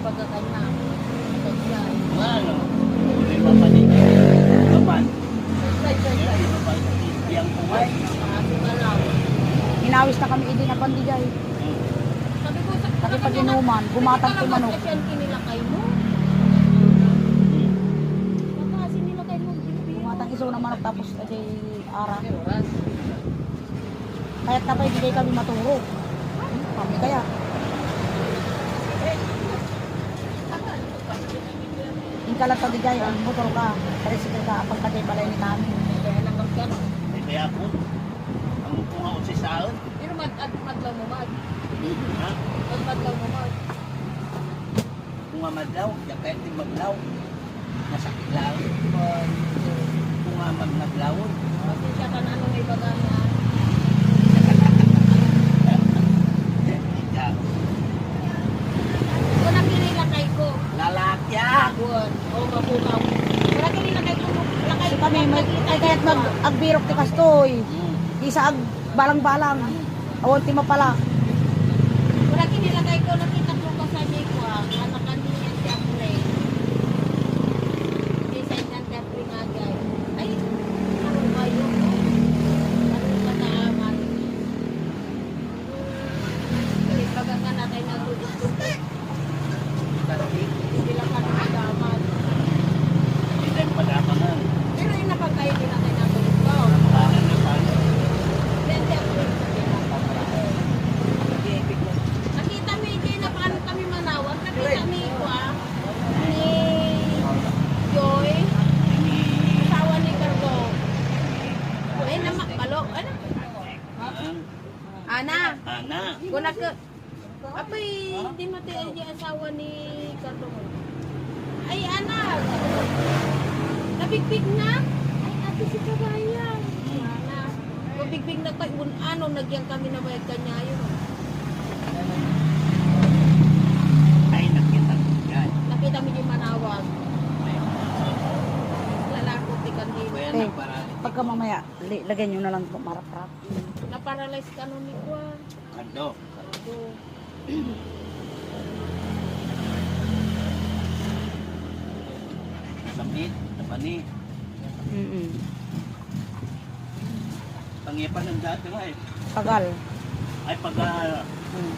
pagkakanya. Pagkakyan. Ano? Lima pa din. Kapan? Say. Yang kumay. Ako ka lang. Inawis na kami hindi na pandigay. Sabi ko, Kasi pag inuman, gumatang ko manok. Kasi ang kinilakay mo. Baka sinilakay mo. Gumatang iso na manok tapos ay ara. Kaya't napay bigay kami maturo. Kami kaya. Yung kalat padigay, ang motor ka. Tricycle ka, pagkatay balay ni namin. Kaya lang ka. Ay kaya po. Ang upunga ko si Saon. Pero madlaw mo mag. Ha? Madlaw mo mag. Kung mamadlaw, kaya di maglaw. Nasakit lang. Kung mamadlaw. Kasi siya ka na ano may baga na. Kung nakinilakay ko. Lalaki Buwan. O mapukaw. Kung nakinilakay ko. Lakay Kasi kami, ay kaya't mag-agbirok ti kastoy. Isa ag balang-balang. Awon ti mapala. Wala kinilagay ko, nakita ko pa sa niya ko, anak kanina si Apre. Hindi sa inang si Apre nga guys. Ay, ano ba yun? Ano ba naaman? Kasi baga ka natin nagtututut. Hindi lang ka nagdaman. Hindi tayo padamangan. Pero yung napagkain din natin nagtututut. Tangan na paano. Then si Apre sa pinapapalay. Nakita mo hindi na paano kami manawag. Nakita ni Joy, asawa ni Carlo. Eh, malo, ano? Ana, Ana. wala ka. Apay, hindi mati ay asawa ni Carlo. Ay, Ana, nabigbig na? Ay, ate si Kabayan. Ana, mabigbig na tayo. Ano, nagyang kami na bayag kanya yun. Ay, nakita ko yan. Nakita mo yung manawag. Lalako, tikan din. Kaya Eh, nagparali. pagka mamaya, lagyan nyo na lang ito marap-rap. Na-paralyze ka nun ni Juan. Kando. Ito. Samit. Napani. Pangipan ng dati nga eh. Tagal. Ay pag Mm.